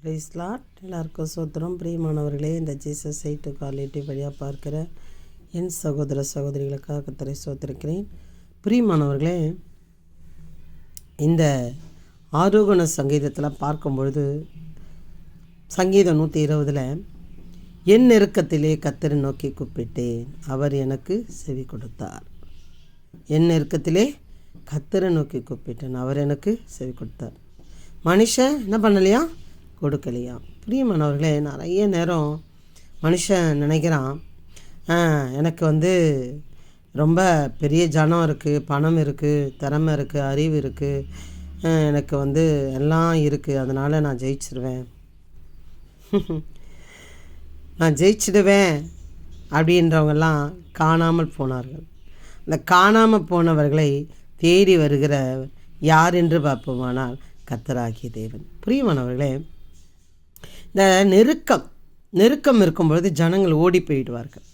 Price Lord. எல்லாருக்கும் சோத்திரம். பிரியமானவர்களே, இந்த ஜீசஸ் சைட்டு காலேட்டி வழியாக பார்க்குற என் சகோதர சகோதரிகளுக்காக கர்த்தரை சோத்திருக்கிறேன். பிரியமானவர்களே, இந்த ஆரோகண சங்கீதத்தில் பார்க்கும்பொழுது சங்கீதம் 120 என் நெருக்கத்திலே கர்த்தரை நோக்கி கூப்பிட்டேன், அவர் எனக்கு செவி கொடுத்தார். என் நெருக்கத்திலே கர்த்தரை நோக்கி கூப்பிட்டேன், அவர் எனக்கு செவி கொடுத்தார். மனுஷன் என்ன பண்ணலையா? கொடுக்கலையா? பிரியமானவர்களே, நிறைய நேரம் மனுஷன் நினைக்கிறான், எனக்கு ரொம்ப பெரிய ஜனம் இருக்குது, பணம் இருக்குது, திறமை இருக்குது, அறிவு இருக்குது, எனக்கு எல்லாம் இருக்குது, அதனால் நான் ஜெயிச்சிடுவேன் நான் ஜெயிச்சிடுவேன் அப்படின்றவங்கெல்லாம் காணாமல் போனார்கள். அந்த காணாமல் போனவர்களை தேடி வருகிற யார் என்று பார்ப்போமானால் கர்த்தராகிய தேவன். பிரியமானவர்களே, இந்த நெருக்கம் இருக்கும்பொழுது ஜனங்கள் ஓடி போயிடுவார்கள்.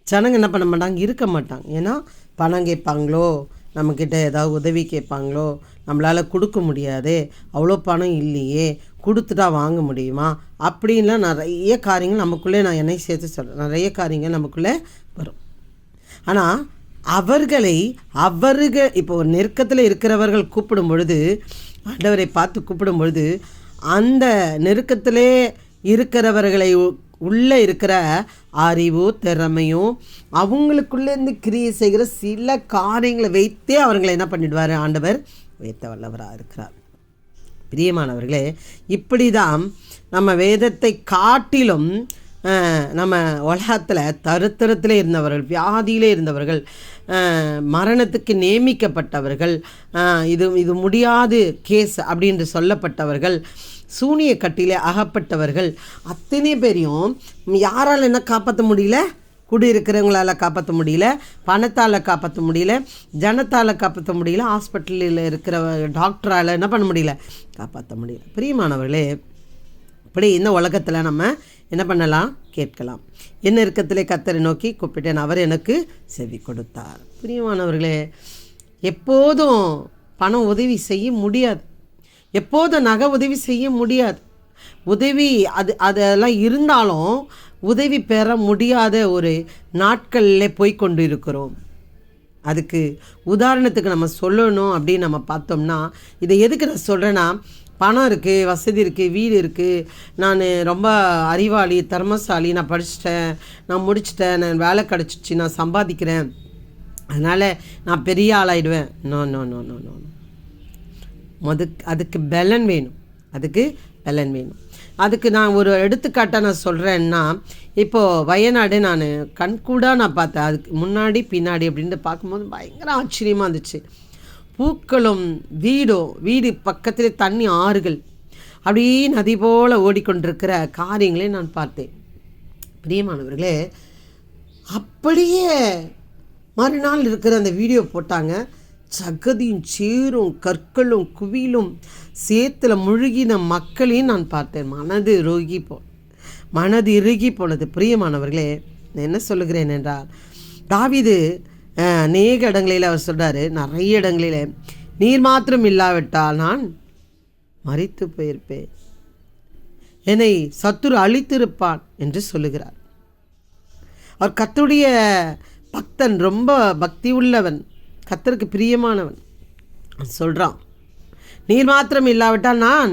ஜனங்கள் என்ன பண்ண மாட்டாங்க? இருக்க மாட்டாங்க. ஏன்னா பணம் கேட்பாங்களோ, நம்மக்கிட்ட ஏதாவது உதவி கேட்பாங்களோ, நம்மளால் கொடுக்க முடியாதே, அவ்வளோ பணம் இல்லையே, கொடுத்துட்டா வாங்க முடியுமா, அப்படின்லாம் நிறைய காரியங்கள் நமக்குள்ளே, நான் என்னை சேர்த்து சொல்கிறேன், நிறைய காரியங்கள் நமக்குள்ளே வரும். ஆனால் அவர்கள் இப்போ நெருக்கத்தில் இருக்கிறவர்கள் கூப்பிடும் பொழுது, ஆண்டவரை பார்த்து கூப்பிடும் பொழுது, அந்த நெருக்கத்திலே இருக்கிறவர்களை உள்ளே இருக்கிற அறிவோ திறமையும் அவங்களுக்குள்ளேருந்து கிரியை செய்கிற சில காரியங்களை வைத்தே அவர்களை என்ன பண்ணிடுவார்? ஆண்டவர் உயர்த்த வல்லவராக இருக்கிறார். பிரியமானவர்களே, இப்படி தான் நம்ம வேதத்தை காட்டிலும் நம்ம உலகத்தில் தருத்திரத்திலே இருந்தவர்கள், வியாதியிலே இருந்தவர்கள், மரணத்துக்கு நியமிக்கப்பட்டவர்கள், இது முடியாது கேஸ் அப்படின்று சொல்லப்பட்டவர்கள், சூனிய கட்டிலே அகப்பட்டவர்கள், அத்தனை பேரையும் யாரால் என்ன காப்பாற்ற முடியல? குடியிருக்கிறவங்களால் காப்பாற்ற முடியல, பணத்தால் காப்பாற்ற முடியல, ஜனத்தால் காப்பாற்ற முடியல, ஹாஸ்பிட்டலில் இருக்கிற டாக்டரால் என்ன பண்ண முடியல? காப்பாற்ற முடியல. பிரியமானவர்களே, இப்படி இந்த உலகத்தில் நம்ம என்ன பண்ணலாம்? கேட்கலாம். என் நெருக்கத்திலே கர்த்தரை நோக்கி கூப்பிட்டேன், அவர் எனக்கு செவி கொடுத்தார். பிரியமானவர்களே, எப்போதும் பணம் உதவி செய்ய முடியாது, எப்போதும் நகை உதவி செய்ய முடியாது. உதவி அதெல்லாம் இருந்தாலும் உதவி பெற முடியாத ஒரு நாட்களில் போய்கொண்டு இருக்கிறோம். அதுக்கு உதாரணத்துக்கு நம்ம சொல்லணும் அப்படின்னு நம்ம பார்த்தோம்னா, இதை எதுக்கு நான் சொல்கிறேன்னா, பணம் இருக்குது, வசதி இருக்குது, வீடு இருக்குது, நான் ரொம்ப அறிவாளி, திறமசாலி, நான் படிச்சிட்டேன், நான் முடிச்சிட்டேன், நான் வேலை கிடச்சிச்சு, நான் சம்பாதிக்கிறேன், அதனால் நான் பெரிய ஆளாயிடுவேன். No no no no no அதுக்கு பலன் வேணும். அதுக்கு நான் ஒரு எடுத்துக்காட்டாக நான் சொல்கிறேன்னா, இப்போது வயநாடு நான் கண்கூடாக நான் பார்த்தேன். அதுக்கு முன்னாடி பின்னாடி அப்படின்ட்டு பார்க்கும்போது பயங்கர ஆச்சரியமாக இருந்துச்சு. பூக்களும் வீடு பக்கத்தில் தண்ணி, ஆறுகள் அப்படியே நதி போல் ஓடிக்கொண்டிருக்கிற காரியங்களை நான் பார்த்தேன். பிரியமானவர்களே, அப்படியே மறுநாள் இருக்கிற அந்த வீடியோ போட்டாங்க. சகதியும் சேரும் கற்களும் குவிலும் சேத்துல முழுகின மக்களையும் நான் பார்த்தேன். மனது இறுகி போனது. பிரியமானவர்களே, நான் என்ன சொல்லுகிறேன் என்றால், தாவீது அநேக இடங்களில் அவர் சொல்கிறாரு, நிறைய இடங்களில், நீர் மாத்திரம் இல்லாவிட்டால் நான் மரித்து போயிருப்பேன், என்னை சத்துரு அழித்திருப்பான் என்று சொல்லுகிறார். அவர் கர்த்தருடைய பக்தன், ரொம்ப பக்தி உள்ளவன், கர்த்தருக்கு பிரியமானவன். சொல்கிறான், நீர் மாத்திரம் இல்லாவிட்டால் நான்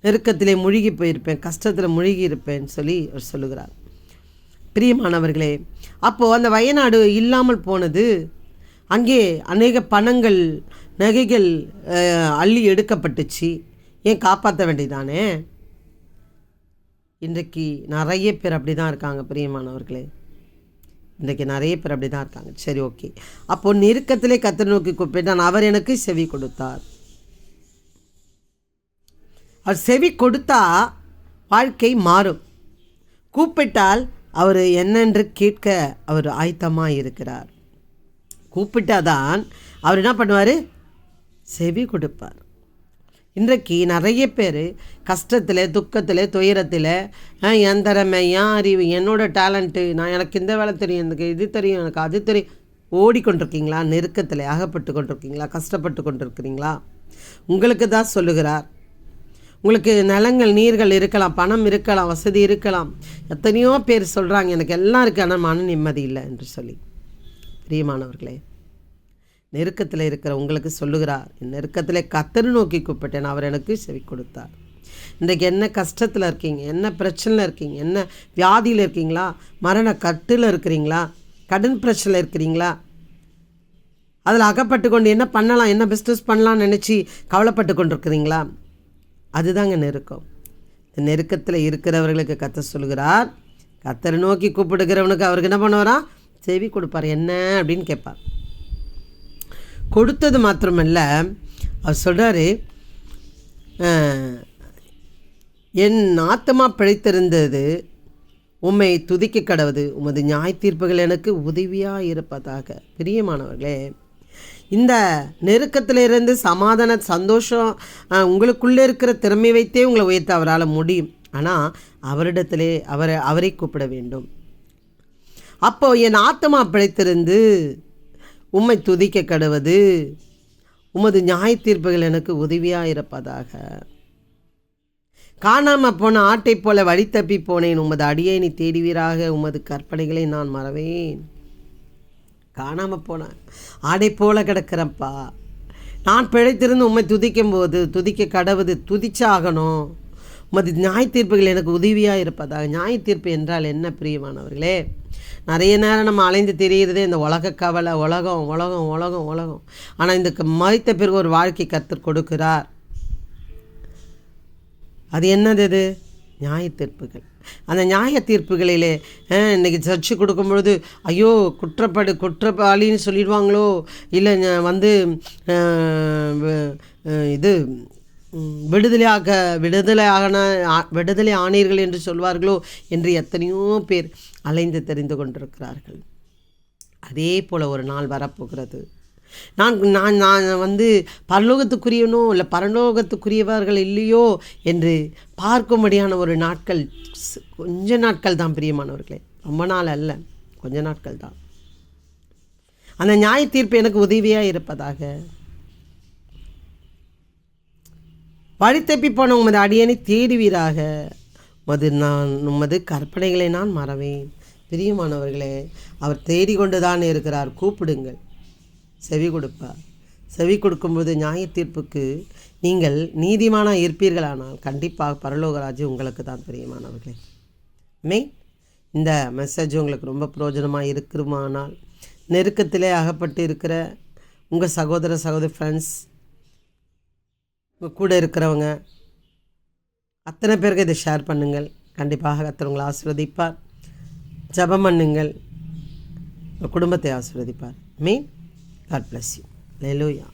நெருக்கத்திலே முழுகி போயிருப்பேன், கஷ்டத்தில் முழுகி இருப்பேன் சொல்லி அவர் சொல்லுகிறார். பிரியமானவர்களே, அப்போது அந்த வயநாடு இல்லாமல் போனது, அங்கே அநேக பணங்கள், நகைகள் அள்ளி எடுக்கப்பட்டுச்சு. ஏன் காப்பாற்ற வேண்டியதானே? இன்றைக்கு நிறைய பேர் அப்படி தான் இருக்காங்க. பிரியமானவர்களே, இன்றைக்கி நிறைய பேர் அப்படி தான் இருக்காங்க. சரி, ஓகே. அப்போது நெருக்கத்திலே கர்த்தரை நோக்கி கூப்பிட்டான், அவர் எனக்கு செவி கொடுத்தார். அவர் செவி கொடுத்தா வாழ்க்கை மாறும். கூப்பிட்டால் அவர் என்னென்று கேட்க அவர் ஆயத்தமாக இருக்கிறார். கூப்பிட்டாதான் அவர் என்ன பண்ணுவார்? செவி கொடுப்பார். இன்றைக்கு நிறைய பேர் கஷ்டத்தில், துக்கத்தில், துயரத்தில், என் திறமை, என் அறிவு, என்னோடய டேலண்ட்டு, எனக்கு இந்த வேலை தெரியும், எனக்கு இது தெரியும், எனக்கு அது தெரியும், ஓடிக்கொண்டிருக்கீங்களா? நெருக்கத்தில் அகப்பட்டு கொண்டிருக்கீங்களா? கஷ்டப்பட்டு கொண்டிருக்கிறீங்களா? உங்களுக்கு தான் சொல்லுகிறார். உங்களுக்கு நிலங்கள் நீர்கள் இருக்கலாம், பணம் இருக்கலாம், வசதி இருக்கலாம். எத்தனையோ பேர் சொல்கிறாங்க எனக்கு எல்லாம் இருக்குது, ஆனால் மன நிம்மதி இல்லை என்று சொல்லி. பிரியமானவர்களே, நெருக்கத்தில் இருக்கிற உங்களுக்கு சொல்லுகிறார், நெருக்கத்தில் கர்த்தரை நோக்கி கூப்பிட்டேன், அவர் எனக்கு செவி கொடுத்தார். இன்றைக்கு என்ன கஷ்டத்தில் இருக்கீங்க, என்ன பிரச்சனையில் இருக்கீங்க, என்ன வியாதியில் இருக்கீங்களா, மரண கட்டில் இருக்கிறீங்களா, கடன் பிரச்சனையில் இருக்கிறீங்களா, அதில் அகப்பட்டு கொண்டு என்ன பண்ணலாம், என்ன பிஸ்னஸ் பண்ணலாம்னு நினச்சி கவலைப்பட்டு கொண்டு இருக்கிறீங்களா? அதுதாங்க நெருக்கம். இந்த நெருக்கத்தில் இருக்கிறவர்களுக்கு கர்த்தர் சொல்கிறார், கர்த்தரை நோக்கி கூப்பிடுகிறவனுக்கு அவருக்கு என்ன பண்ணுவாரா? செவி கொடுப்பார். என்ன அப்படின்னு கேட்பார். கொடுத்தது மாத்திரமல்ல, அவர் சொல்கிறாரு, என் ஆத்துமா பிழைத்திருந்தது, உம்மை துதிக்க கடவுது, உமது நியாய தீர்ப்புகள் எனக்கு உதவியாக இருப்பதாக. பிரியமானவர்களே, இந்த நெருக்கத்திலிருந்து சமாதான சந்தோஷம் உங்களுக்குள்ளே இருக்கிற திறமை வைத்தே உங்களை உயர்த்த அவரால் முடியும். ஆனால் அவரிடத்திலே அவரை கூப்பிட வேண்டும். அப்போ என் ஆத்துமா பிழைத்திருந்து உம்மை துதிக்க கடவுது, உமது நியாய தீர்ப்புகள் எனக்கு உதவியாக இருப்பதாக. காணாமல் போன ஆட்டை போல வழி தப்பி போனேன், உமது அடியை நீ தேடுவீராக, உமது கற்பனைகளை நான் மறவேன். காணாமல் போனேன், ஆடை போல கிடக்கிறப்பா, நான் பிழைத்திருந்து உம்மை துதிக்கும் போது துதிக்க கடவுது, துதிச்சாகணும். உமது நியாய தீர்ப்புகள் எனக்கு உதவியாக இருப்பதாக. நியாய தீர்ப்பு என்றால் என்ன பிரியமானவர்களே? நிறைய நேரம் நம்ம அலைந்து தெரிகிறதே இந்த உலக கவலை, உலகம் உலகம் உலகம் உலகம். ஆனால் இந்த மரித்த பிறகு ஒரு வாழ்க்கை கர்த்தர் கொடுக்கிறார். அது என்னது? அது நியாய தீர்ப்புகள். அந்த நியாய தீர்ப்புகளிலே இன்றைக்கி சர்ச்சு கொடுக்கும் பொழுது, ஐயோ குற்றப்பாளின்னு சொல்லிடுவாங்களோ, இல்லை வந்து இது விடுதலை ஆனீர்கள் என்று சொல்வார்களோ என்று எத்தனையோ பேர் அலைந்து தெரிந்து கொண்டிருக்கிறார்கள். அதே போல் ஒரு நாள் வரப்போகிறது. நான் நான் நான் வந்து பரலோகத்துக்குரியவனோ இல்லை பரலோகத்துக்குரியவர்கள் இல்லையோ என்று பார்க்கும்படியான ஒரு நாட்கள், கொஞ்ச நாட்கள் தான் பிரியமானவர்களே, ரொம்ப நாள் அல்ல, கொஞ்ச நாட்கள் தான். அந்த நியாய தீர்ப்பு எனக்கு உதவியாக இருப்பதாக. வழி தப்பி போன உமது அடியனை தேடுவீராக, உமது கற்பனைகளை நான் மறவேன். பிரியமானவர்களே, அவர் தேடிக்கொண்டு தான் இருக்கிறார். கூப்பிடுங்கள், செவி கொடுப்பார். செவி கொடுக்கும்போது நியாய தீர்ப்புக்கு நீங்கள் நீதிமானாக இருப்பீர்களானால் கண்டிப்பாக பரலோக ராஜ்யம் உங்களுக்கு தான். பிரியமானவர்களே, இந்த மெசேஜ் உங்களுக்கு ரொம்ப பிரயோஜனமாக இருக்குமானால், நெருக்கத்திலே அகப்பட்டு இருக்கிற உங்கள் சகோதர ஃப்ரெண்ட்ஸ், உங்கள் கூட இருக்கிறவங்க அத்தனை பேருக்கு இதை ஷேர் பண்ணுங்கள். கண்டிப்பாக கர்த்தர் உங்களை ஆசீர்வதிப்பார். ஜெபம் பண்ணுங்கள், உங்கள் குடும்பத்தை ஆசீர்வதிப்பார். God bless you. Hallelujah.